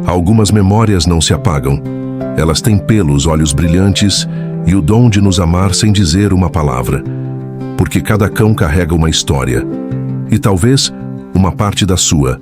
Algumas memórias não se apagam. Elas têm pelos, olhos brilhantes e o dom de nos amar sem dizer uma palavra. Porque cada cão carrega uma história. E talvez uma parte da sua.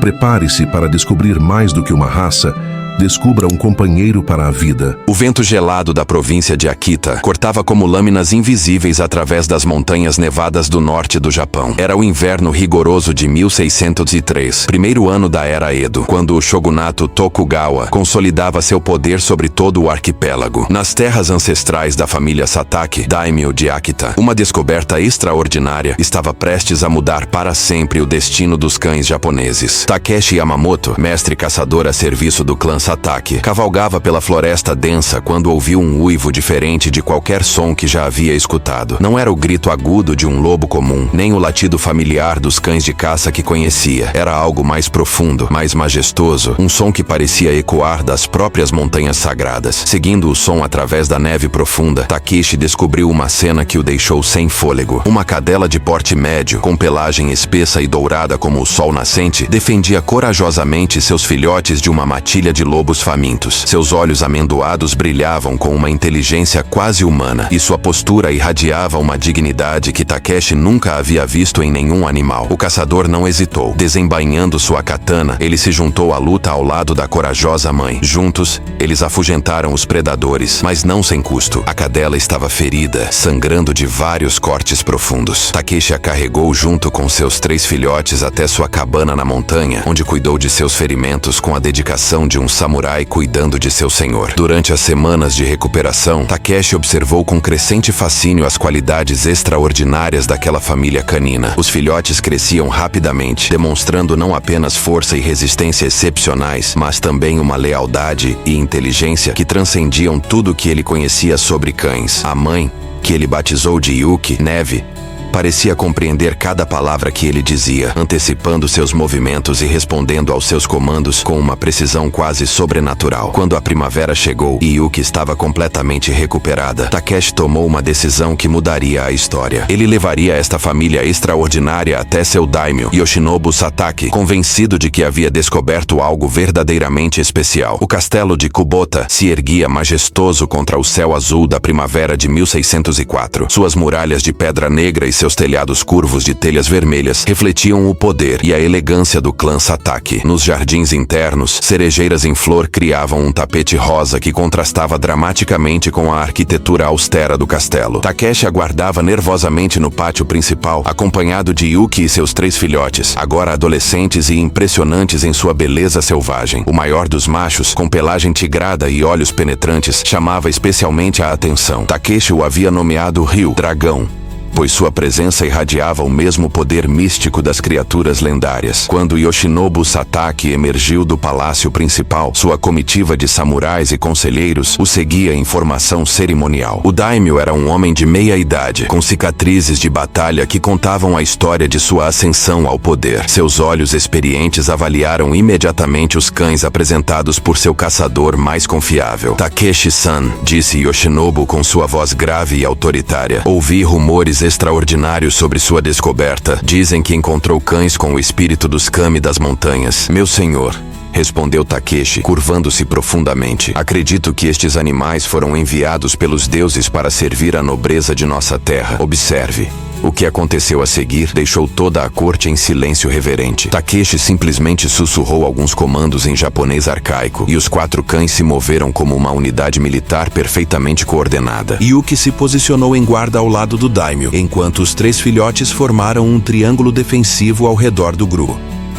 Prepare-se para descobrir mais do que uma raça. Descubra um companheiro para a vida. O vento gelado da província de Akita cortava como lâminas invisíveis através das montanhas nevadas do norte do Japão. Era o inverno rigoroso de 1603, primeiro ano da Era Edo, quando o shogunato Tokugawa consolidava seu poder sobre todo o arquipélago. Nas terras ancestrais da família Satake, daimyo de Akita, uma descoberta extraordinária estava prestes a mudar para sempre o destino dos cães japoneses. Takeshi Yamamoto, mestre caçador a serviço do clã Satake, cavalgava pela floresta densa quando ouviu um uivo diferente de qualquer som que já havia escutado. Não era o grito agudo de um lobo comum, nem o latido familiar dos cães de caça que conhecia. Era algo mais profundo, mais majestoso, um som que parecia ecoar das próprias montanhas sagradas. Seguindo o som através da neve profunda, Takeshi descobriu uma cena que o deixou sem fôlego. Uma cadela de porte médio, com pelagem espessa e dourada como o sol nascente, defendia corajosamente seus filhotes de uma matilha de lobos famintos. Seus olhos amendoados brilhavam com uma inteligência quase humana, e sua postura irradiava uma dignidade que Takeshi nunca havia visto em nenhum animal. O caçador não hesitou. Desembainhando sua katana, ele se juntou à luta ao lado da corajosa mãe. Juntos, eles afugentaram os predadores, mas não sem custo. A cadela estava ferida, sangrando de vários cortes profundos. Takeshi a carregou junto com seus 3 filhotes até sua cabana na montanha, onde cuidou de seus ferimentos com a dedicação de um samurai cuidando de seu senhor. Durante as semanas de recuperação, Takeshi observou com crescente fascínio as qualidades extraordinárias daquela família canina. Os filhotes cresciam rapidamente, demonstrando não apenas força e resistência excepcionais, mas também uma lealdade e inteligência que transcendiam tudo o que ele conhecia sobre cães. A mãe, que ele batizou de Yuki, Neve, parecia compreender cada palavra que ele dizia, antecipando seus movimentos e respondendo aos seus comandos com uma precisão quase sobrenatural. Quando a primavera chegou e Yuki estava completamente recuperada, Takeshi tomou uma decisão que mudaria a história. Ele levaria esta família extraordinária até seu daimyo, Yoshinobu Satake, convencido de que havia descoberto algo verdadeiramente especial. O castelo de Kubota se erguia majestoso contra o céu azul da primavera de 1604. Suas muralhas de pedra negra e seus telhados curvos de telhas vermelhas refletiam o poder e a elegância do clã Satake. Nos jardins internos, cerejeiras em flor criavam um tapete rosa que contrastava dramaticamente com a arquitetura austera do castelo. Takeshi aguardava nervosamente no pátio principal, acompanhado de Yuki e seus 3 filhotes, agora adolescentes e impressionantes em sua beleza selvagem. O maior dos machos, com pelagem tigrada e olhos penetrantes, chamava especialmente a atenção. Takeshi o havia nomeado Ryu, dragão, pois sua presença irradiava o mesmo poder místico das criaturas lendárias. Quando Yoshinobu Satake emergiu do palácio principal, sua comitiva de samurais e conselheiros o seguia em formação cerimonial. O daimyo era um homem de meia-idade, com cicatrizes de batalha que contavam a história de sua ascensão ao poder. Seus olhos experientes avaliaram imediatamente os cães apresentados por seu caçador mais confiável. Takeshi-san, disse Yoshinobu com sua voz grave e autoritária. Ouvi rumores extraordinários sobre sua descoberta. Dizem que encontrou cães com o espírito dos kami das montanhas. Meu senhor, respondeu Takeshi, curvando-se profundamente. Acredito que estes animais foram enviados pelos deuses para servir a nobreza de nossa terra. Observe. O que aconteceu a seguir deixou toda a corte em silêncio reverente. Takeshi simplesmente sussurrou alguns comandos em japonês arcaico, e os 4 cães se moveram como uma unidade militar perfeitamente coordenada. Yuki se posicionou em guarda ao lado do daimyo, enquanto os 3 filhotes formaram um triângulo defensivo ao redor do grupo.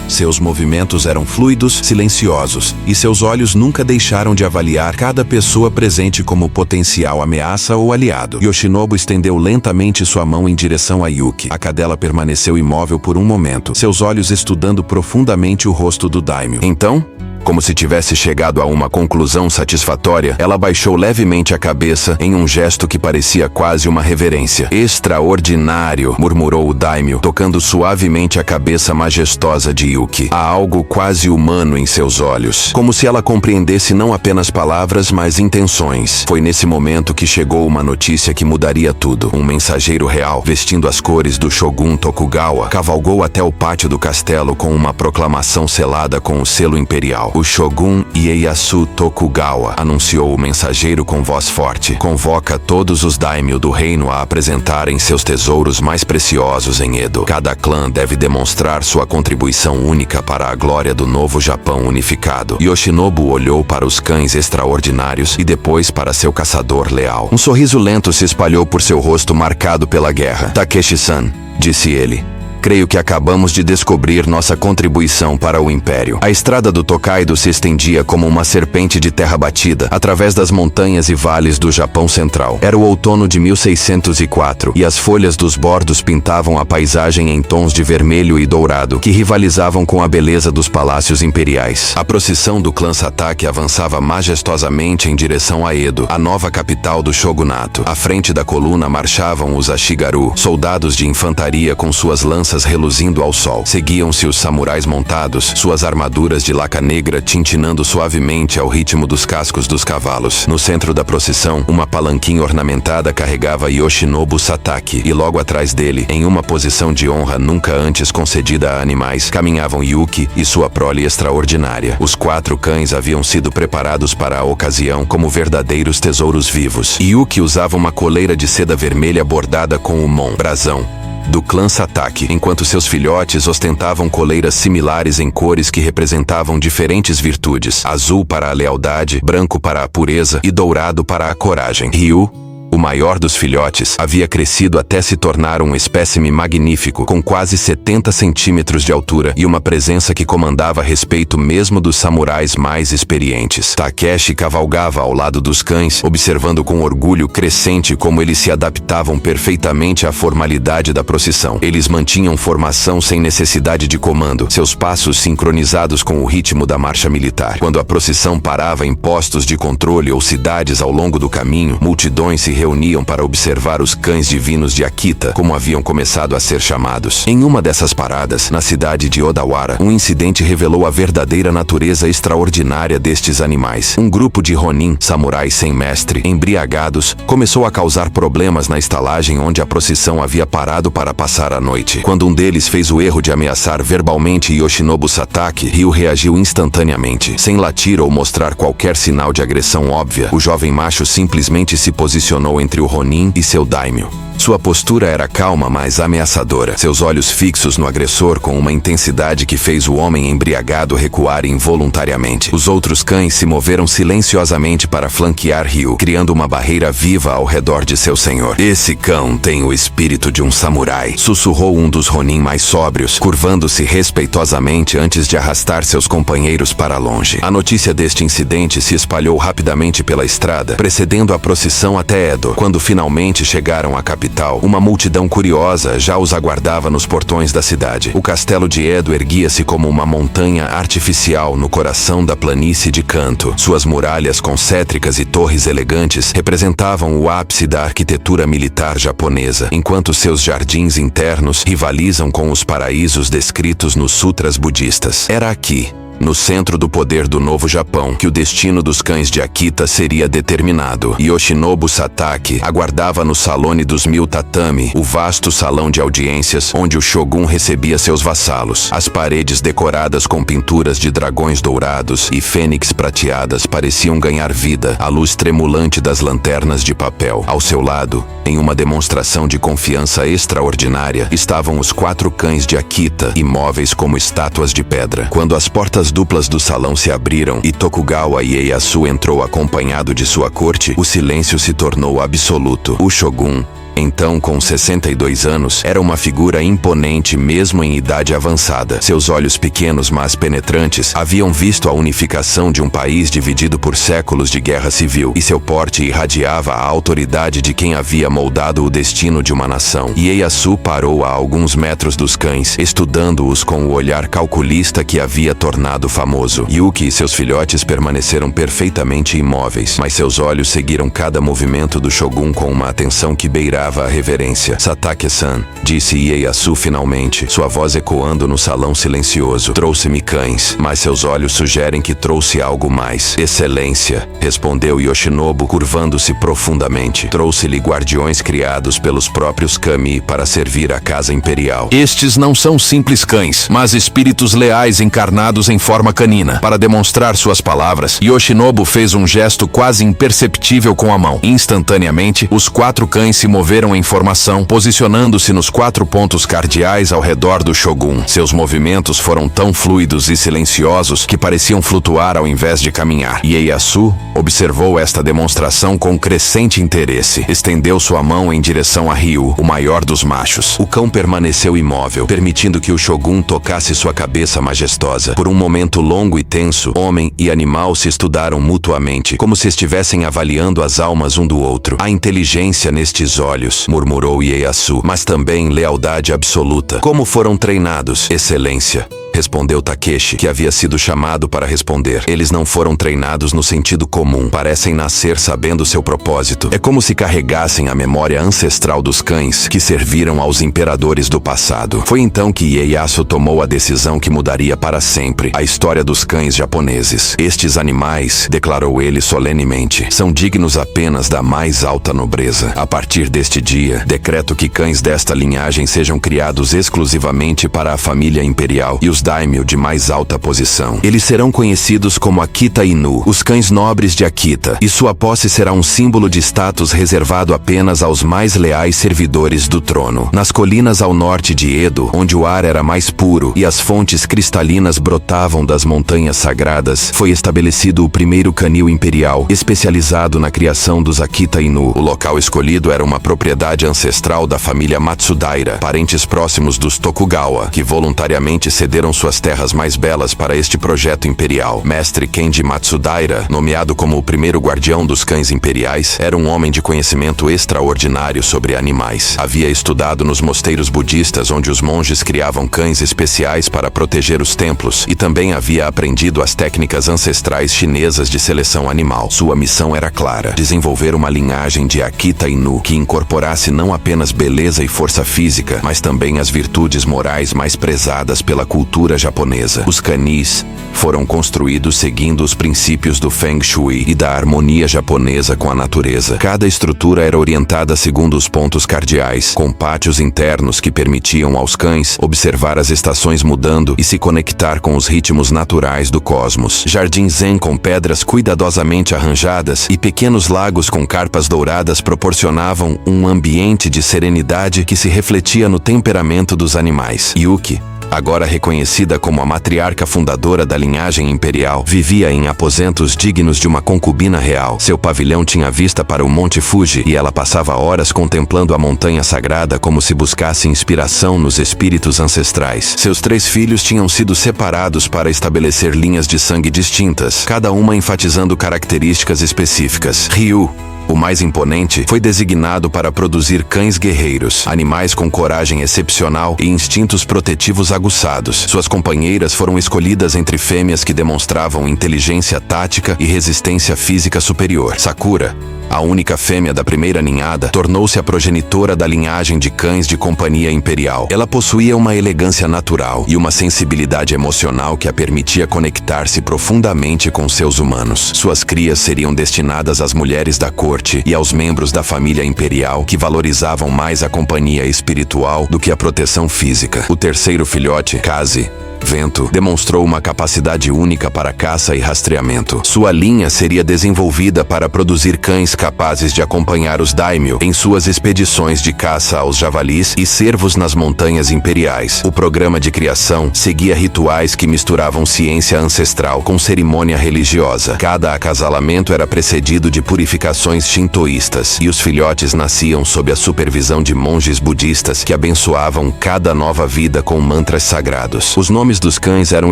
Seus movimentos eram fluidos, silenciosos, e seus olhos nunca deixaram de avaliar cada pessoa presente como potencial ameaça ou aliado. Yoshinobu estendeu lentamente sua mão em direção a Yuki. A cadela permaneceu imóvel por um momento, seus olhos estudando profundamente o rosto do daimyo. Então, como se tivesse chegado a uma conclusão satisfatória, ela baixou levemente a cabeça em um gesto que parecia quase uma reverência. Extraordinário, murmurou o daimyo, tocando suavemente a cabeça majestosa de Yuki. Há algo quase humano em seus olhos, como se ela compreendesse não apenas palavras, mas intenções. Foi nesse momento que chegou uma notícia que mudaria tudo. Um mensageiro real, vestindo as cores do Shogun Tokugawa, cavalgou até o pátio do castelo com uma proclamação selada com o selo imperial. O Shogun Ieyasu Tokugawa, anunciou o mensageiro com voz forte, convoca todos os daimyo do reino a apresentarem seus tesouros mais preciosos em Edo. Cada clã deve demonstrar sua contribuição única para a glória do novo Japão unificado. Yoshinobu olhou para os cães extraordinários e depois para seu caçador leal. Um sorriso lento se espalhou por seu rosto marcado pela guerra. Takeshi-san, disse ele. Creio que acabamos de descobrir nossa contribuição para o Império. A estrada do Tokaido se estendia como uma serpente de terra batida, através das montanhas e vales do Japão central. Era o outono de 1604, e as folhas dos bordos pintavam a paisagem em tons de vermelho e dourado, que rivalizavam com a beleza dos palácios imperiais. A procissão do clã Satake avançava majestosamente em direção a Edo, a nova capital do shogunato. À frente da coluna marchavam os Ashigaru, soldados de infantaria com suas lanças reluzindo ao sol. Seguiam-se os samurais montados, suas armaduras de laca negra tintinando suavemente ao ritmo dos cascos dos cavalos. No centro da procissão, uma palanquinha ornamentada carregava Yoshinobu Satake, e logo atrás dele, em uma posição de honra nunca antes concedida a animais, caminhavam Yuki e sua prole extraordinária. Os 4 cães haviam sido preparados para a ocasião como verdadeiros tesouros vivos. Yuki usava uma coleira de seda vermelha bordada com o mon, brasão, do clã Satake, enquanto seus filhotes ostentavam coleiras similares em cores que representavam diferentes virtudes: azul para a lealdade, branco para a pureza e dourado para a coragem. Ryu, o maior dos filhotes, havia crescido até se tornar um espécime magnífico, com quase 70 centímetros de altura e uma presença que comandava respeito mesmo dos samurais mais experientes. Takeshi cavalgava ao lado dos cães, observando com orgulho crescente como eles se adaptavam perfeitamente à formalidade da procissão. Eles mantinham formação sem necessidade de comando, seus passos sincronizados com o ritmo da marcha militar. Quando a procissão parava em postos de controle ou cidades ao longo do caminho, multidões se reuniam para observar os cães divinos de Akita, como haviam começado a ser chamados. Em uma dessas paradas, na cidade de Odawara, um incidente revelou a verdadeira natureza extraordinária destes animais. Um grupo de Ronin, samurais sem mestre, embriagados, começou a causar problemas na estalagem onde a procissão havia parado para passar a noite. Quando um deles fez o erro de ameaçar verbalmente Yoshinobu Satake, Ryu reagiu instantaneamente. Sem latir ou mostrar qualquer sinal de agressão óbvia, o jovem macho simplesmente se posicionou entre o Ronin e seu daimyo. Sua postura era calma, mas ameaçadora. Seus olhos fixos no agressor com uma intensidade que fez o homem embriagado recuar involuntariamente. Os outros cães se moveram silenciosamente para flanquear Ryu, criando uma barreira viva ao redor de seu senhor. Esse cão tem o espírito de um samurai, sussurrou um dos Ronin mais sóbrios, curvando-se respeitosamente antes de arrastar seus companheiros para longe. A notícia deste incidente se espalhou rapidamente pela estrada, precedendo a procissão até Edo. Quando finalmente chegaram à capital, uma multidão curiosa já os aguardava nos portões da cidade. O castelo de Edo erguia-se como uma montanha artificial no coração da planície de Kanto. Suas muralhas concêntricas e torres elegantes representavam o ápice da arquitetura militar japonesa, enquanto seus jardins internos rivalizam com os paraísos descritos nos sutras budistas. Era aqui, no centro do poder do novo Japão, que o destino dos cães de Akita seria determinado. Yoshinobu Satake aguardava no Salone dos 1000 Tatami, o vasto salão de audiências onde o Shogun recebia seus vassalos. As paredes decoradas com pinturas de dragões dourados e fênix prateadas pareciam ganhar vida à luz tremulante das lanternas de papel. Ao seu lado, em uma demonstração de confiança extraordinária, estavam os 4 cães de Akita, imóveis como estátuas de pedra. Quando as portas duplas do salão se abriram e Tokugawa Ieyasu entrou acompanhado de sua corte, o silêncio se tornou absoluto. O Shogun, então com 62 anos, era uma figura imponente mesmo em idade avançada. Seus olhos pequenos mas penetrantes haviam visto a unificação de um país dividido por séculos de guerra civil, e seu porte irradiava a autoridade de quem havia moldado o destino de uma nação. Ieyasu parou a alguns metros dos cães, estudando-os com o olhar calculista que havia tornado famoso. Yuki e seus filhotes permaneceram perfeitamente imóveis, mas seus olhos seguiram cada movimento do Shogun com uma atenção que beirava inspirava a reverência. Satake-san, disse Ieyasu finalmente, sua voz ecoando no salão silencioso. Trouxe-me cães, mas seus olhos sugerem que trouxe algo mais. Excelência, respondeu Yoshinobu, curvando-se profundamente. Trouxe-lhe guardiões criados pelos próprios kami para servir à casa imperial. Estes não são simples cães, mas espíritos leais encarnados em forma canina. Para demonstrar suas palavras, Yoshinobu fez um gesto quase imperceptível com a mão. Instantaneamente, os 4 cães se moveram em formação, posicionando-se nos 4 pontos cardeais ao redor do Shogun. Seus movimentos foram tão fluidos e silenciosos que pareciam flutuar ao invés de caminhar. Ieyasu observou esta demonstração com crescente interesse. Estendeu sua mão em direção a Ryu, o maior dos machos. O cão permaneceu imóvel, permitindo que o Shogun tocasse sua cabeça majestosa. Por um momento longo e tenso, homem e animal se estudaram mutuamente, como se estivessem avaliando as almas um do outro. Há inteligência nestes olhos, murmurou Ieyasu, mas também lealdade absoluta. Como foram treinados, Excelência? Respondeu Takeshi, que havia sido chamado para responder. Eles não foram treinados no sentido comum. Parecem nascer sabendo seu propósito. É como se carregassem a memória ancestral dos cães que serviram aos imperadores do passado. Foi então que Ieyasu tomou a decisão que mudaria para sempre a história dos cães japoneses. Estes animais, declarou ele solenemente, são dignos apenas da mais alta nobreza. A partir deste dia, decreto que cães desta linhagem sejam criados exclusivamente para a família imperial e os daimyo de mais alta posição. Eles serão conhecidos como Akita Inu, os cães nobres de Akita, e sua posse será um símbolo de status reservado apenas aos mais leais servidores do trono. Nas colinas ao norte de Edo, onde o ar era mais puro e as fontes cristalinas brotavam das montanhas sagradas, foi estabelecido o primeiro canil imperial, especializado na criação dos Akita Inu. O local escolhido era uma propriedade ancestral da família Matsudaira, parentes próximos dos Tokugawa, que voluntariamente cederam suas terras mais belas para este projeto imperial. Mestre Kenji Matsudaira, nomeado como o primeiro guardião dos cães imperiais, era um homem de conhecimento extraordinário sobre animais. Havia estudado nos mosteiros budistas onde os monges criavam cães especiais para proteger os templos e também havia aprendido as técnicas ancestrais chinesas de seleção animal. Sua missão era clara: desenvolver uma linhagem de Akita Inu que incorporasse não apenas beleza e força física, mas também as virtudes morais mais prezadas pela cultura japonesa. Os canis foram construídos seguindo os princípios do Feng Shui e da harmonia japonesa com a natureza. Cada estrutura era orientada segundo os pontos cardeais, com pátios internos que permitiam aos cães observar as estações mudando e se conectar com os ritmos naturais do cosmos. Jardim zen com pedras cuidadosamente arranjadas e pequenos lagos com carpas douradas proporcionavam um ambiente de serenidade que se refletia no temperamento dos animais. Yuki, agora reconhecida como a matriarca fundadora da linhagem imperial, vivia em aposentos dignos de uma concubina real. Seu pavilhão tinha vista para o Monte Fuji e ela passava horas contemplando a montanha sagrada como se buscasse inspiração nos espíritos ancestrais. Seus 3 filhos tinham sido separados para estabelecer linhas de sangue distintas, cada uma enfatizando características específicas. Ryu, o mais imponente, foi designado para produzir cães guerreiros, animais com coragem excepcional e instintos protetivos aguçados. Suas companheiras foram escolhidas entre fêmeas que demonstravam inteligência tática e resistência física superior. Sakura, a única fêmea da primeira ninhada, tornou-se a progenitora da linhagem de cães de companhia imperial. Ela possuía uma elegância natural e uma sensibilidade emocional que a permitia conectar-se profundamente com seus humanos. Suas crias seriam destinadas às mulheres da corte e aos membros da família imperial que valorizavam mais a companhia espiritual do que a proteção física. O terceiro filhote, Kazi, Vento, demonstrou uma capacidade única para caça e rastreamento. Sua linha seria desenvolvida para produzir cães capazes de acompanhar os daimyo em suas expedições de caça aos javalis e cervos nas montanhas imperiais. O programa de criação seguia rituais que misturavam ciência ancestral com cerimônia religiosa. Cada acasalamento era precedido de purificações shintoístas e os filhotes nasciam sob a supervisão de monges budistas que abençoavam cada nova vida com mantras sagrados. Os nomes nomes dos cães eram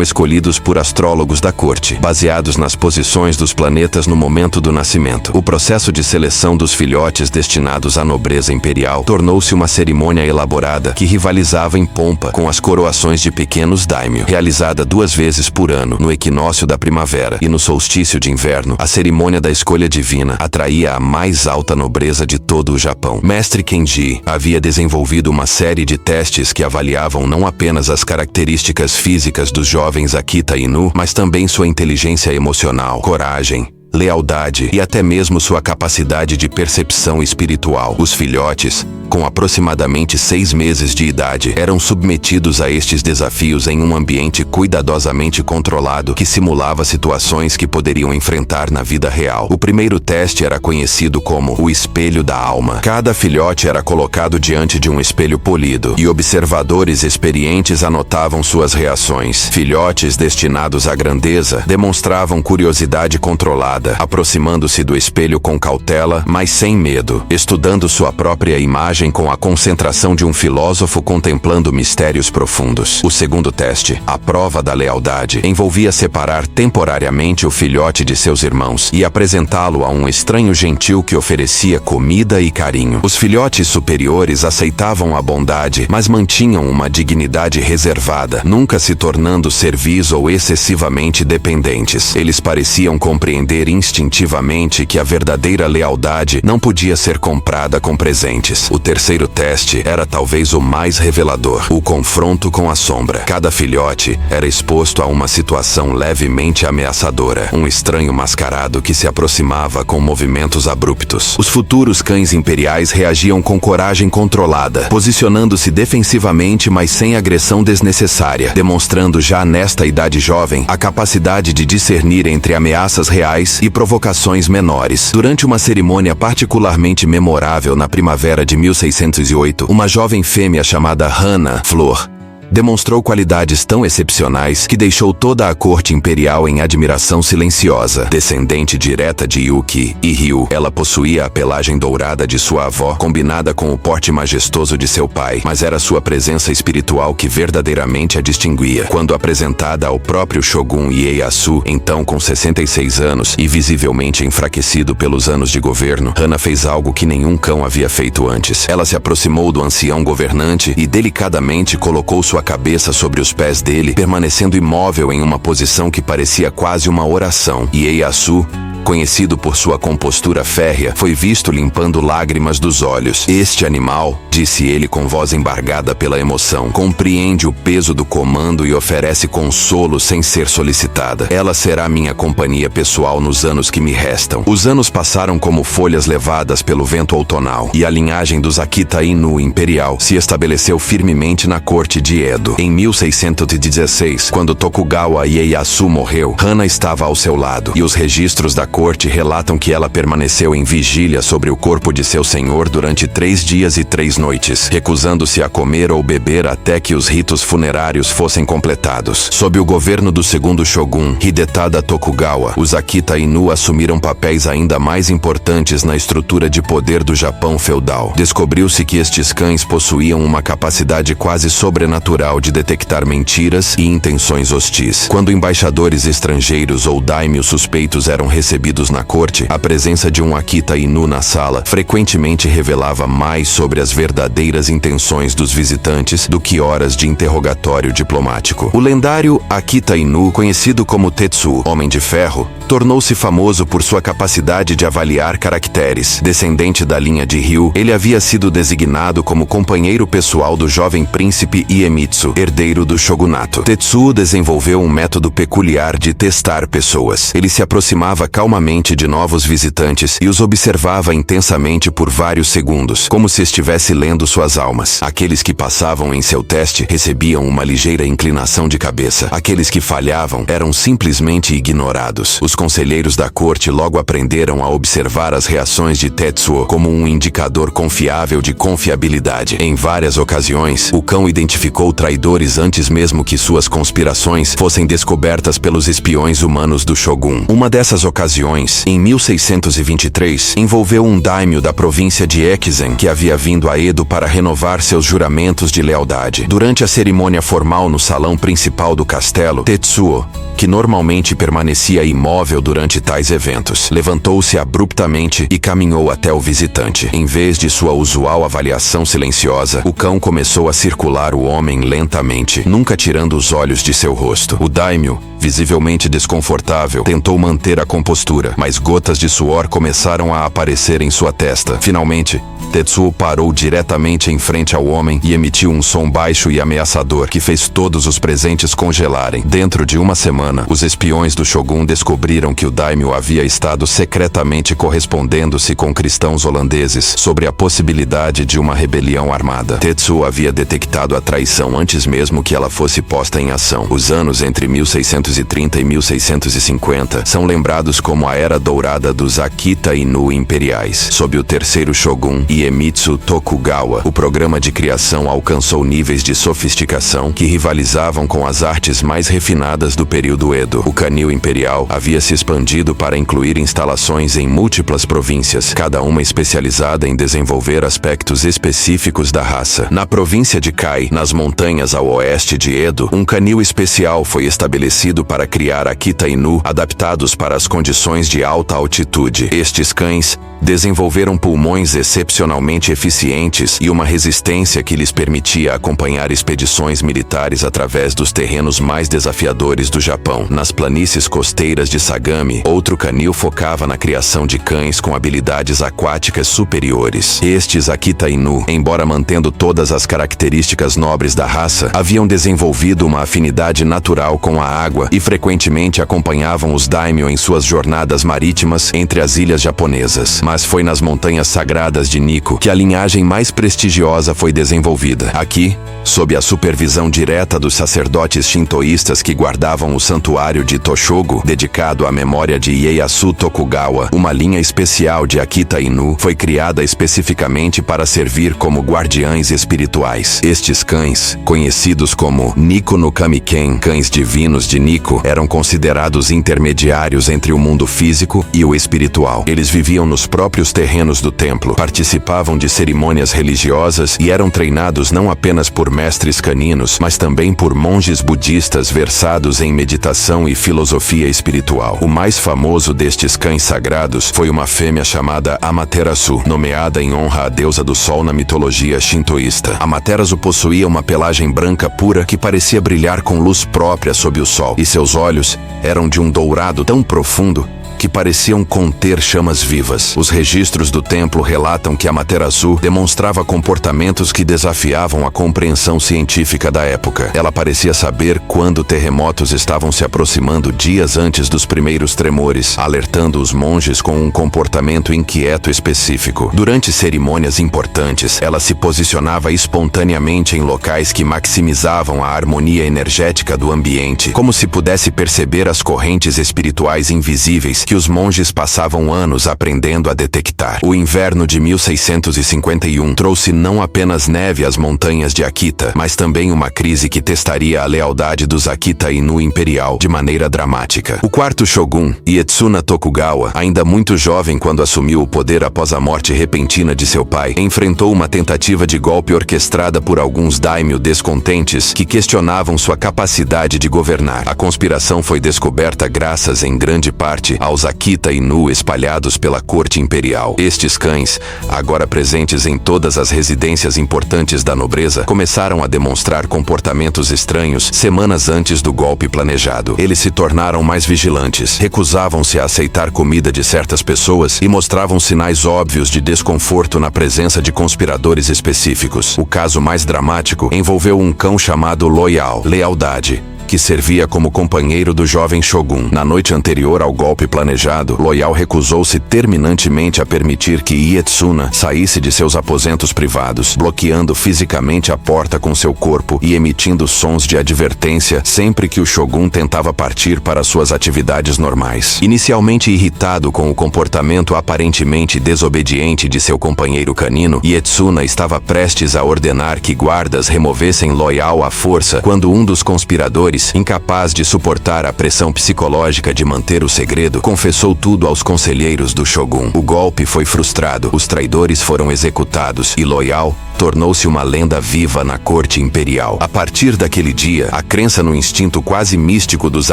escolhidos por astrólogos da corte, baseados nas posições dos planetas no momento do nascimento. O processo de seleção dos filhotes destinados à nobreza imperial tornou-se uma cerimônia elaborada que rivalizava em pompa com as coroações de pequenos daimyo, realizada 2 vezes por ano, no equinócio da primavera e no solstício de inverno. A cerimônia da escolha divina atraía a mais alta nobreza de todo o Japão. Mestre Kenji havia desenvolvido uma série de testes que avaliavam não apenas as características físicas dos jovens Akita Inu, mas também sua inteligência emocional, coragem, lealdade e até mesmo sua capacidade de percepção espiritual. Os filhotes, com aproximadamente 6 meses de idade, eram submetidos a estes desafios em um ambiente cuidadosamente controlado que simulava situações que poderiam enfrentar na vida real. O primeiro teste era conhecido como o espelho da alma. Cada filhote era colocado diante de um espelho polido e observadores experientes anotavam suas reações. Filhotes destinados à grandeza demonstravam curiosidade controlada, aproximando-se do espelho com cautela, mas sem medo, estudando sua própria imagem com a concentração de um filósofo contemplando mistérios profundos. O segundo teste, a prova da lealdade, envolvia separar temporariamente o filhote de seus irmãos e apresentá-lo a um estranho gentil que oferecia comida e carinho. Os filhotes superiores aceitavam a bondade, mas mantinham uma dignidade reservada, nunca se tornando servis ou excessivamente dependentes. Eles pareciam compreender instintivamente que a verdadeira lealdade não podia ser comprada com presentes. O terceiro teste era talvez o mais revelador, o confronto com a sombra. Cada filhote era exposto a uma situação levemente ameaçadora, um estranho mascarado que se aproximava com movimentos abruptos. Os futuros cães imperiais reagiam com coragem controlada, posicionando-se defensivamente, mas sem agressão desnecessária, demonstrando já nesta idade jovem a capacidade de discernir entre ameaças reais e provocações menores. Durante uma cerimônia particularmente memorável na primavera de 1608, uma jovem fêmea chamada Hana Flor demonstrou qualidades tão excepcionais que deixou toda a corte imperial em admiração silenciosa. Descendente direta de Yuki e Ryu, ela possuía a pelagem dourada de sua avó, combinada com o porte majestoso de seu pai, mas era sua presença espiritual que verdadeiramente a distinguia. Quando apresentada ao próprio Shogun Ieyasu, então com 66 anos e visivelmente enfraquecido pelos anos de governo, Hana fez algo que nenhum cão havia feito antes. Ela se aproximou do ancião governante e delicadamente colocou sua cabeça sobre os pés dele, permanecendo imóvel em uma posição que parecia quase uma oração. Ieyasu, conhecido por sua compostura férrea, foi visto limpando lágrimas dos olhos. Este animal, disse ele com voz embargada pela emoção, compreende o peso do comando e oferece consolo sem ser solicitada. Ela será minha companhia pessoal nos anos que me restam. Os anos passaram como folhas levadas pelo vento outonal, e a linhagem dos Akita Inu imperial se estabeleceu firmemente na corte de Edo. Em 1616, quando Tokugawa Ieyasu morreu, Hana estava ao seu lado, e os registros da corte relatam que ela permaneceu em vigília sobre o corpo de seu senhor durante 3 dias e 3 noites, recusando-se a comer ou beber até que os ritos funerários fossem completados. Sob o governo do segundo shogun, Hidetada Tokugawa, os Akita Inu assumiram papéis ainda mais importantes na estrutura de poder do Japão feudal. Descobriu-se que estes cães possuíam uma capacidade quase sobrenatural de detectar mentiras e intenções hostis. Quando embaixadores estrangeiros ou daimyo suspeitos eram recebidos na corte, a presença de um Akita Inu na sala frequentemente revelava mais sobre as verdadeiras intenções dos visitantes do que horas de interrogatório diplomático. O lendário Akita Inu, conhecido como Tetsu, Homem de Ferro, tornou-se famoso por sua capacidade de avaliar caracteres. Descendente da linha de Ryu, ele havia sido designado como companheiro pessoal do jovem príncipe Iemitsu, herdeiro do shogunato. Tetsuo desenvolveu um método peculiar de testar pessoas. Ele se aproximava calmamente de novos visitantes e os observava intensamente por vários segundos, como se estivesse lendo suas almas. Aqueles que passavam em seu teste recebiam uma ligeira inclinação de cabeça. Aqueles que falhavam eram simplesmente ignorados. Os conselheiros da corte logo aprenderam a observar as reações de Tetsuo como um indicador confiável de confiabilidade. Em várias ocasiões, o cão identificou traidores antes mesmo que suas conspirações fossem descobertas pelos espiões humanos do Shogun. Uma dessas ocasiões ocasiões, em 1623, envolveu um daimyo da província de Ekizen que havia vindo a Edo para renovar seus juramentos de lealdade. Durante a cerimônia formal no salão principal do castelo, Tetsuo, que normalmente permanecia imóvel durante tais eventos, levantou-se abruptamente e caminhou até o visitante. Em vez de sua usual avaliação silenciosa, o cão começou a circular o homem lentamente, nunca tirando os olhos de seu rosto. O daimyo, visivelmente desconfortável, tentou manter a compostura, mas gotas de suor começaram a aparecer em sua testa. Finalmente, Tetsuo parou diretamente em frente ao homem e emitiu um som baixo e ameaçador que fez todos os presentes congelarem. Dentro de uma semana, os espiões do Shogun descobriram que o daimyo havia estado secretamente correspondendo-se com cristãos holandeses sobre a possibilidade de uma rebelião armada. Tetsuo havia detectado a traição antes mesmo que ela fosse posta em ação. Os anos entre 1630 e 1650 são lembrados como a Era Dourada dos Akita Inu Imperiais. Sob o terceiro Shogun, Iemitsu Tokugawa, o programa de criação alcançou níveis de sofisticação que rivalizavam com as artes mais refinadas do período Edo. O canil imperial havia se expandido para incluir instalações em múltiplas províncias, cada uma especializada em desenvolver aspectos específicos da raça. Na província de Kai, nas montanhas ao oeste de Edo, um canil especial foi estabelecido para criar Akita Inu adaptados para as condições de alta altitude. Estes cães desenvolveram pulmões excepcionalmente eficientes e uma resistência que lhes permitia acompanhar expedições militares através dos terrenos mais desafiadores do Japão. Nas planícies costeiras de Sagami, outro canil focava na criação de cães com habilidades aquáticas superiores. Estes Akita Inu, embora mantendo todas as características nobres da raça, haviam desenvolvido uma afinidade natural com a água e frequentemente acompanhavam os daimyo em suas jornadas marítimas entre as ilhas japonesas. Mas foi nas montanhas sagradas de Nikko que a linhagem mais prestigiosa foi desenvolvida. Aqui, sob a supervisão direta dos sacerdotes shintoístas que guardavam o santuário de Toshogo, dedicado à memória de Ieyasu Tokugawa, uma linha especial de Akita Inu foi criada especificamente para servir como guardiães espirituais. Estes cães, conhecidos como Nikko no Kamiken, cães divinos de Nikko, eram considerados intermediários entre o mundo físico e o espiritual. Eles viviam nos próprios terrenos do templo, participavam de cerimônias religiosas e eram treinados não apenas por mestres caninos, mas também por monges budistas versados em meditação e filosofia espiritual. O mais famoso destes cães sagrados foi uma fêmea chamada Amaterasu, nomeada em honra à deusa do sol na mitologia shintoísta. Amaterasu possuía uma pelagem branca pura que parecia brilhar com luz própria sob o sol, e seus olhos eram de um dourado tão profundo que pareciam conter chamas vivas. Os registros do templo relatam que Amaterasu demonstrava comportamentos que desafiavam a compreensão científica da época. Ela parecia saber quando terremotos estavam se aproximando dias antes dos primeiros tremores, alertando os monges com um comportamento inquieto específico. Durante cerimônias importantes, ela se posicionava espontaneamente em locais que maximizavam a harmonia energética do ambiente, como se pudesse perceber as correntes espirituais invisíveis que os monges passavam anos aprendendo a detectar. O inverno de 1651 trouxe não apenas neve às montanhas de Akita, mas também uma crise que testaria a lealdade dos Akita Inu Imperial de maneira dramática. O quarto shogun, Ietsuna Tokugawa, ainda muito jovem quando assumiu o poder após a morte repentina de seu pai, enfrentou uma tentativa de golpe orquestrada por alguns daimyo descontentes que questionavam sua capacidade de governar. A conspiração foi descoberta graças, em grande parte, aos Akita Inu espalhados pela corte imperial. Estes cães, agora presentes em todas as residências importantes da nobreza, começaram a demonstrar comportamentos estranhos semanas antes do golpe planejado. Eles se tornaram mais vigilantes, recusavam-se a aceitar comida de certas pessoas e mostravam sinais óbvios de desconforto na presença de conspiradores específicos. O caso mais dramático envolveu um cão chamado Loyal, Lealdade, que servia como companheiro do jovem shogun. Na noite anterior ao golpe planejado, Loyal recusou-se terminantemente a permitir que Ietsuna saísse de seus aposentos privados, bloqueando fisicamente a porta com seu corpo e emitindo sons de advertência sempre que o shogun tentava partir para suas atividades normais. Inicialmente irritado com o comportamento aparentemente desobediente de seu companheiro canino, Ietsuna estava prestes a ordenar que guardas removessem Loyal à força quando um dos conspiradores superiores. Incapaz de suportar a pressão psicológica de manter o segredo, confessou tudo aos conselheiros do Shogun. O golpe foi frustrado, os traidores foram executados e Loyal tornou-se uma lenda viva na corte imperial. A partir daquele dia, a crença no instinto quase místico dos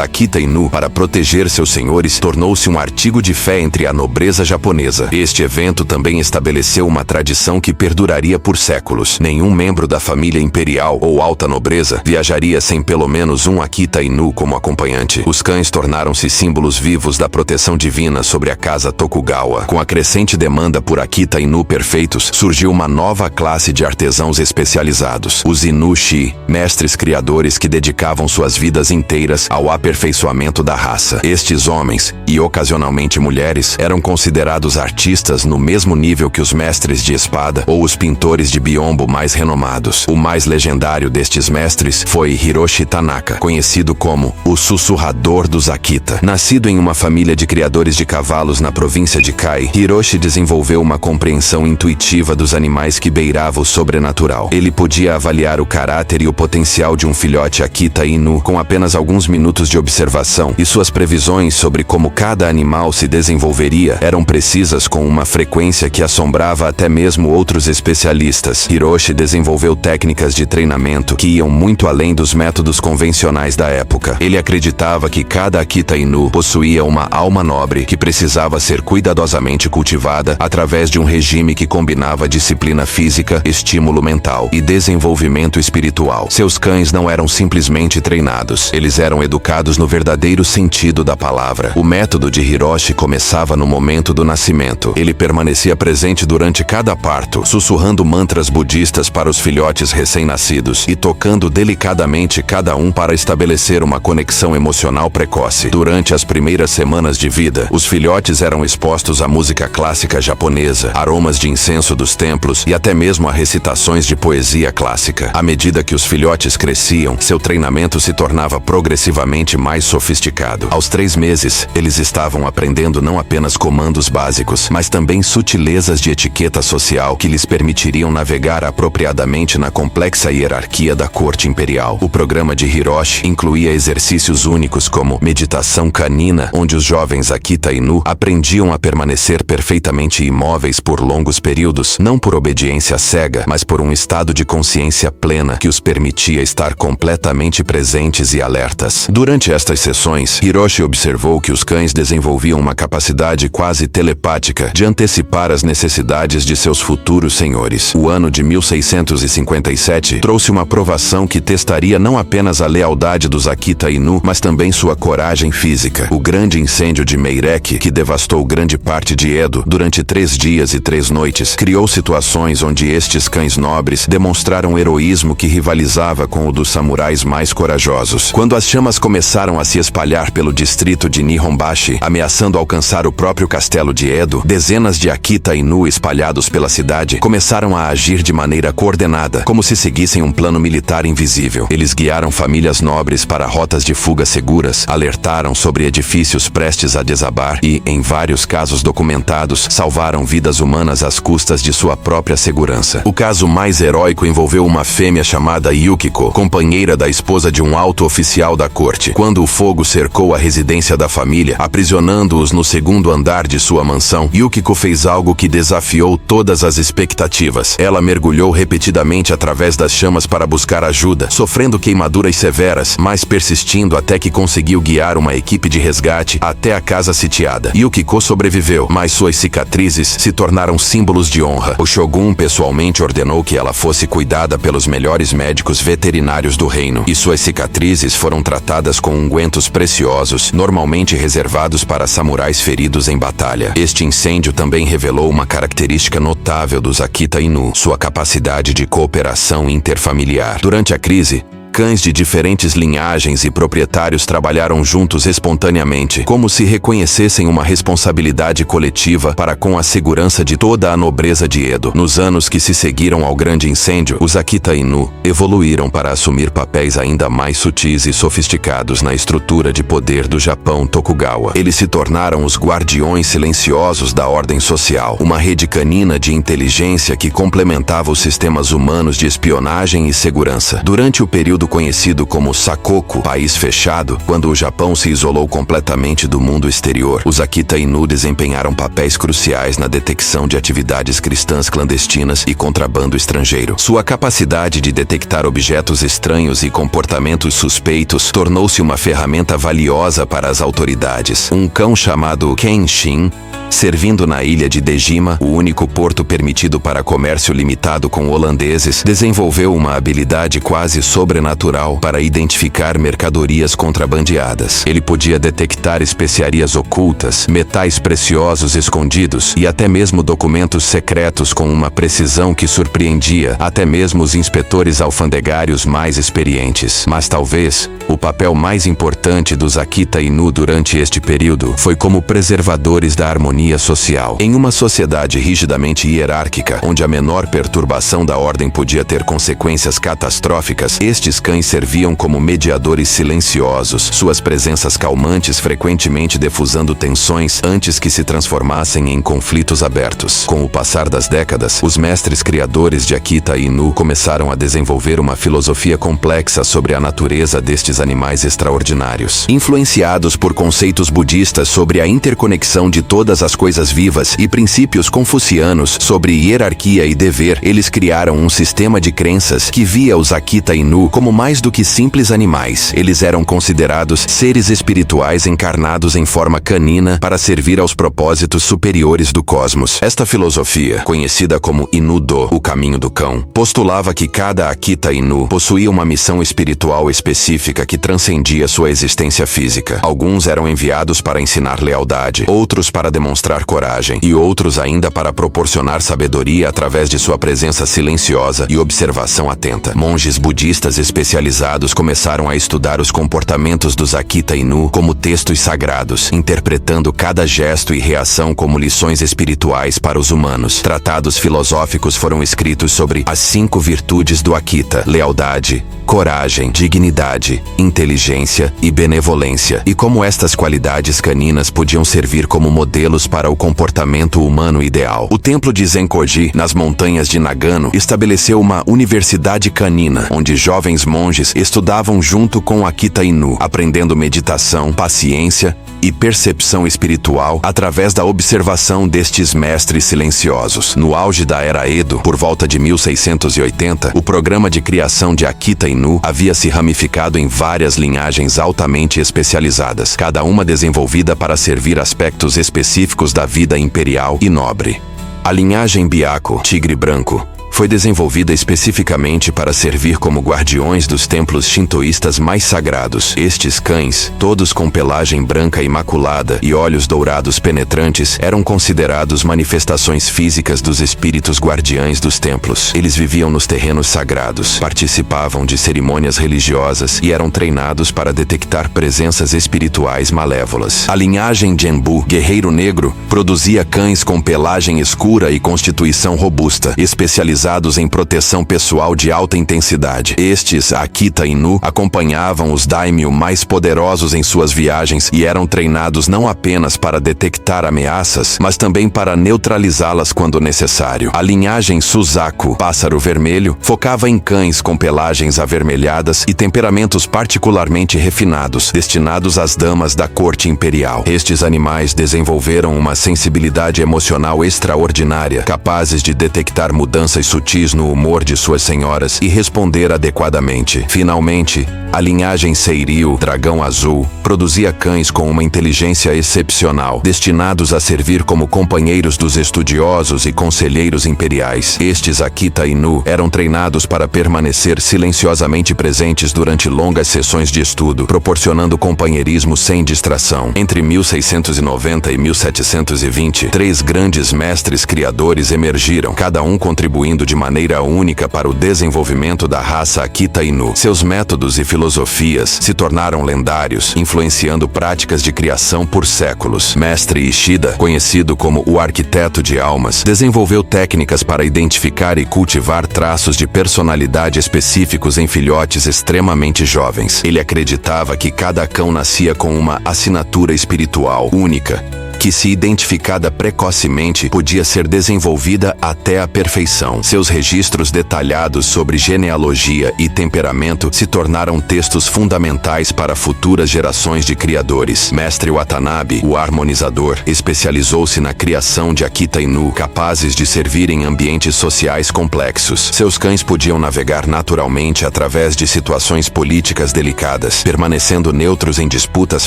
Akita Inu para proteger seus senhores tornou-se um artigo de fé entre a nobreza japonesa. Este evento também estabeleceu uma tradição que perduraria por séculos. Nenhum membro da família imperial ou alta nobreza viajaria sem pelo menos um Akita Inu como acompanhante. Os cães tornaram-se símbolos vivos da proteção divina sobre a casa Tokugawa. Com a crescente demanda por Akita Inu perfeitos, surgiu uma nova classe de artesãos especializados, os Inushi, mestres criadores que dedicavam suas vidas inteiras ao aperfeiçoamento da raça. Estes homens, e ocasionalmente mulheres, eram considerados artistas no mesmo nível que os mestres de espada ou os pintores de biombo mais renomados. O mais legendário destes mestres foi Hiroshi Tanaka, conhecido como o Sussurrador dos Akita. Nascido em uma família de criadores de cavalos na província de Kai, Hiroshi desenvolveu uma compreensão intuitiva dos animais que beirava o sobrenatural. Ele podia avaliar o caráter e o potencial de um filhote Akita Inu com apenas alguns minutos de observação, e suas previsões sobre como cada animal se desenvolveria eram precisas com uma frequência que assombrava até mesmo outros especialistas. Hiroshi desenvolveu técnicas de treinamento que iam muito além dos métodos convencionais da época. Ele acreditava que cada Akita Inu possuía uma alma nobre que precisava ser cuidadosamente cultivada através de um regime que combinava disciplina física, estímulo mental e desenvolvimento espiritual. Seus cães não eram simplesmente treinados, eles eram educados no verdadeiro sentido da palavra. O método de Hiroshi começava no momento do nascimento. Ele permanecia presente durante cada parto, sussurrando mantras budistas para os filhotes recém-nascidos e tocando delicadamente cada um para estabelecer uma conexão emocional precoce. Durante as primeiras semanas de vida, os filhotes eram expostos à música clássica japonesa, aromas de incenso dos templos e até mesmo a recitações de poesia clássica. À medida que os filhotes cresciam, seu treinamento se tornava progressivamente mais sofisticado. Aos 3 meses, eles estavam aprendendo não apenas comandos básicos, mas também sutilezas de etiqueta social que lhes permitiriam navegar apropriadamente na complexa hierarquia da corte imperial. O programa de Hiroshi incluía exercícios únicos como meditação canina, onde os jovens Akita Inu aprendiam a permanecer perfeitamente imóveis por longos períodos, não por obediência cega, mas por um estado de consciência plena que os permitia estar completamente presentes e alertas. Durante estas sessões, Hiroshi observou que os cães desenvolviam uma capacidade quase telepática de antecipar as necessidades de seus futuros senhores. O ano de 1657 trouxe uma provação que testaria não apenas a lealdade dos Akita Inu, mas também sua coragem física. O grande incêndio de Meireki, que devastou grande parte de Edo durante 3 dias e 3 noites, criou situações onde estes cães nobres demonstraram heroísmo que rivalizava com o dos samurais mais corajosos. Quando as chamas começaram a se espalhar pelo distrito de Nihonbashi, ameaçando alcançar o próprio castelo de Edo, dezenas de Akita Inu espalhados pela cidade começaram a agir de maneira coordenada, como se seguissem um plano militar invisível. Eles guiaram famílias nobres para rotas de fuga seguras, alertaram sobre edifícios prestes a desabar e, em vários casos documentados, salvaram vidas humanas às custas de sua própria segurança. O caso mais heróico envolveu uma fêmea chamada Yukiko, companheira da esposa de um alto oficial da corte. Quando o fogo cercou a residência da família, aprisionando-os no 2º andar de sua mansão, Yukiko fez algo que desafiou todas as expectativas. Ela mergulhou repetidamente através das chamas para buscar ajuda, sofrendo queimaduras severas, mas persistindo até que conseguiu guiar uma equipe de resgate até a casa sitiada. Yukiko sobreviveu, mas suas cicatrizes se tornaram símbolos de honra. O Shogun pessoalmente ordenou que ela fosse cuidada pelos melhores médicos veterinários do reino, e suas cicatrizes foram tratadas com ungüentos preciosos, normalmente reservados para samurais feridos em batalha. Este incêndio também revelou uma característica notável dos Akita Inu, sua capacidade de cooperação interfamiliar. Durante a crise, cães de diferentes linhagens e proprietários trabalharam juntos espontaneamente, como se reconhecessem uma responsabilidade coletiva para com a segurança de toda a nobreza de Edo. Nos anos que se seguiram ao grande incêndio, os Akita Inu evoluíram para assumir papéis ainda mais sutis e sofisticados na estrutura de poder do Japão Tokugawa. Eles se tornaram os guardiões silenciosos da ordem social, uma rede canina de inteligência que complementava os sistemas humanos de espionagem e segurança. Durante o período período conhecido como Sakoku, país fechado, quando o Japão se isolou completamente do mundo exterior, os Akita Inu desempenharam papéis cruciais na detecção de atividades cristãs clandestinas e contrabando estrangeiro. Sua capacidade de detectar objetos estranhos e comportamentos suspeitos tornou-se uma ferramenta valiosa para as autoridades. Um cão chamado Kenshin, servindo na ilha de Dejima, o único porto permitido para comércio limitado com holandeses, desenvolveu uma habilidade quase sobrenatural para identificar mercadorias contrabandeadas. Ele podia detectar especiarias ocultas, metais preciosos escondidos e até mesmo documentos secretos com uma precisão que surpreendia até mesmo os inspetores alfandegários mais experientes. Mas talvez o papel mais importante dos Akita Inu durante este período foi como preservadores da harmonia social. Em uma sociedade rigidamente hierárquica, onde a menor perturbação da ordem podia ter consequências catastróficas, estes cães serviam como mediadores silenciosos, suas presenças calmantes frequentemente defusando tensões antes que se transformassem em conflitos abertos. Com o passar das décadas, os mestres criadores de Akita Inu começaram a desenvolver uma filosofia complexa sobre a natureza destes animais extraordinários. Influenciados por conceitos budistas sobre a interconexão de todas as coisas vivas e princípios confucianos sobre hierarquia e dever, eles criaram um sistema de crenças que via os Akita Inu como mais do que simples animais. Eles eram considerados seres espirituais encarnados em forma canina para servir aos propósitos superiores do cosmos. Esta filosofia, conhecida como Inu-Do, o caminho do cão, postulava que cada Akita Inu possuía uma missão espiritual específica que transcendia sua existência física. Alguns eram enviados para ensinar lealdade, outros para demonstrar coragem e outros ainda para proporcionar sabedoria através de sua presença silenciosa e observação atenta. Monges budistas especializados começaram a estudar os comportamentos dos Akita Inu como textos sagrados, interpretando cada gesto e reação como lições espirituais para os humanos. Tratados filosóficos foram escritos sobre as 5 virtudes do Akita: lealdade, coragem, dignidade, inteligência e benevolência, e como estas qualidades caninas podiam servir como modelos para o comportamento humano ideal. O templo de Zenkoji, nas montanhas de Nagano, estabeleceu uma universidade canina, onde jovens monges estudavam junto com Akita Inu, aprendendo meditação, paciência e percepção espiritual através da observação destes mestres silenciosos. No auge da Era Edo, por volta de 1680, o programa de criação de Akita Inu havia se ramificado em várias linhagens altamente especializadas, cada uma desenvolvida para servir aspectos específicos da vida imperial e nobre. A linhagem Byakko, tigre branco, foi desenvolvida especificamente para servir como guardiões dos templos shintoístas mais sagrados. Estes cães, todos com pelagem branca imaculada e olhos dourados penetrantes, eram considerados manifestações físicas dos espíritos guardiães dos templos. Eles viviam nos terrenos sagrados, participavam de cerimônias religiosas e eram treinados para detectar presenças espirituais malévolas. A linhagem Genbu, guerreiro negro, produzia cães com pelagem escura e constituição robusta, especializados em proteção pessoal de alta intensidade. Estes Akita Inu acompanhavam os daimyo mais poderosos em suas viagens e eram treinados não apenas para detectar ameaças, mas também para neutralizá-las quando necessário. A linhagem Suzaku, pássaro vermelho, focava em cães com pelagens avermelhadas e temperamentos particularmente refinados, destinados às damas da corte imperial. Estes animais desenvolveram uma sensibilidade emocional extraordinária, capazes de detectar mudanças sutis no humor de suas senhoras e responder adequadamente. Finalmente, a linhagem Seiryu, dragão azul, produzia cães com uma inteligência excepcional, destinados a servir como companheiros dos estudiosos e conselheiros imperiais. Estes Akita Inu eram treinados para permanecer silenciosamente presentes durante longas sessões de estudo, proporcionando companheirismo sem distração. Entre 1690 e 1720, 3 grandes mestres criadores emergiram, cada um contribuindo de maneira única para o desenvolvimento da raça Akita Inu. Seus métodos e filosofias se tornaram lendários, influenciando práticas de criação por séculos. Mestre Ishida, conhecido como o arquiteto de almas, desenvolveu técnicas para identificar e cultivar traços de personalidade específicos em filhotes extremamente jovens. Ele acreditava que cada cão nascia com uma assinatura espiritual única, que que, se identificada precocemente, podia ser desenvolvida até a perfeição. Seus registros detalhados sobre genealogia e temperamento se tornaram textos fundamentais para futuras gerações de criadores. Mestre Watanabe, o harmonizador, especializou-se na criação de Akita Inu, capazes de servir em ambientes sociais complexos. Seus cães podiam navegar naturalmente através de situações políticas delicadas, permanecendo neutros em disputas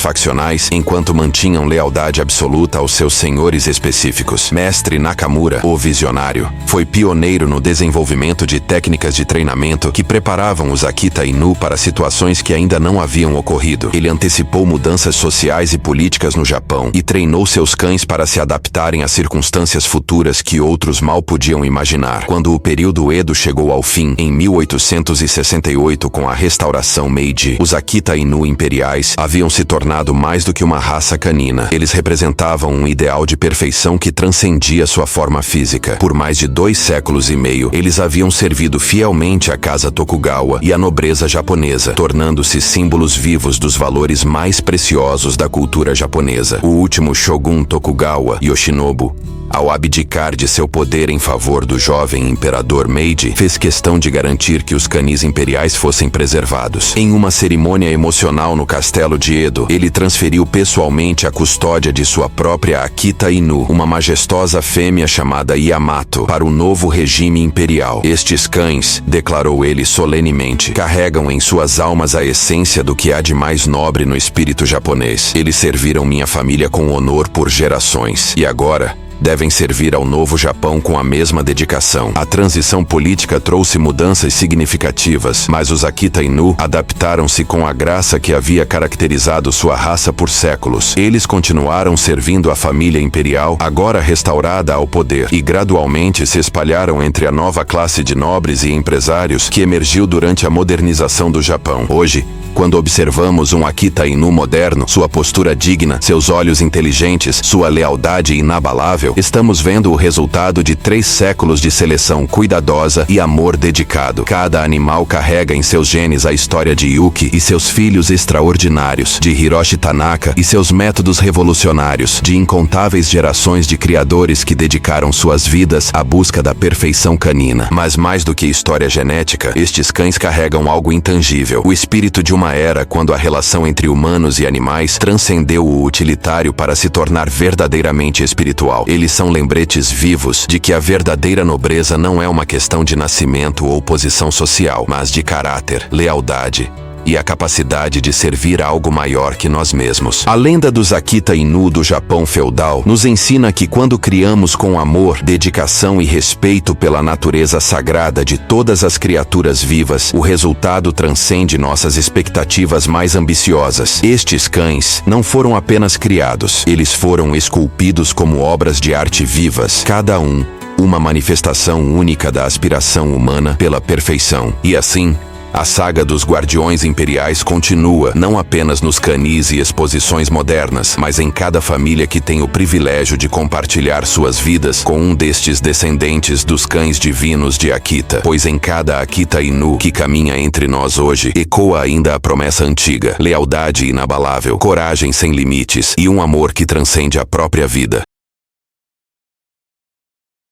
faccionais enquanto mantinham lealdade absoluta aos seus senhores específicos. Mestre Nakamura, o visionário, foi pioneiro no desenvolvimento de técnicas de treinamento que preparavam os Akita Inu para situações que ainda não haviam ocorrido. Ele antecipou mudanças sociais e políticas no Japão e treinou seus cães para se adaptarem a circunstâncias futuras que outros mal podiam imaginar. Quando o período Edo chegou ao fim, em 1868, com a restauração Meiji, os Akita Inu imperiais haviam se tornado mais do que uma raça canina. Eles representavam um ideal de perfeição que transcendia sua forma física. Por mais de 2 séculos e meio, eles haviam servido fielmente à casa Tokugawa e à nobreza japonesa, tornando-se símbolos vivos dos valores mais preciosos da cultura japonesa. O último shogun Tokugawa, Yoshinobu, ao abdicar de seu poder em favor do jovem imperador Meiji, fez questão de garantir que os canis imperiais fossem preservados. Em uma cerimônia emocional no castelo de Edo, ele transferiu pessoalmente a custódia de sua própria Akita Inu, uma majestosa fêmea chamada Yamato, para o novo regime imperial. Estes cães, declarou ele solenemente, carregam em suas almas a essência do que há de mais nobre no espírito japonês. Eles serviram minha família com honor por gerações. E agora devem servir ao novo Japão com a mesma dedicação. A transição política trouxe mudanças significativas, mas os Akita Inu adaptaram-se com a graça que havia caracterizado sua raça por séculos. Eles continuaram servindo a família imperial, agora restaurada ao poder, e gradualmente se espalharam entre a nova classe de nobres e empresários que emergiu durante a modernização do Japão. Hoje, quando observamos um Akita Inu moderno, sua postura digna, seus olhos inteligentes, sua lealdade inabalável, estamos vendo o resultado de 3 séculos de seleção cuidadosa e amor dedicado. Cada animal carrega em seus genes a história de Yuki e seus filhos extraordinários, de Hiroshi Tanaka e seus métodos revolucionários, de incontáveis gerações de criadores que dedicaram suas vidas à busca da perfeição canina. Mas mais do que história genética, estes cães carregam algo intangível, o espírito de uma era quando a relação entre humanos e animais transcendeu o utilitário para se tornar verdadeiramente espiritual. Eles são lembretes vivos de que a verdadeira nobreza não é uma questão de nascimento ou posição social, mas de caráter, lealdade e a capacidade de servir a algo maior que nós mesmos. A lenda dos Akita Inu do Japão feudal nos ensina que quando criamos com amor, dedicação e respeito pela natureza sagrada de todas as criaturas vivas, o resultado transcende nossas expectativas mais ambiciosas. Estes cães não foram apenas criados, eles foram esculpidos como obras de arte vivas, cada um uma manifestação única da aspiração humana pela perfeição. E assim, a saga dos Guardiões Imperiais continua, não apenas nos canis e exposições modernas, mas em cada família que tem o privilégio de compartilhar suas vidas com um destes descendentes dos cães divinos de Akita. Pois em cada Akita Inu que caminha entre nós hoje, ecoa ainda a promessa antiga: lealdade inabalável, coragem sem limites e um amor que transcende a própria vida.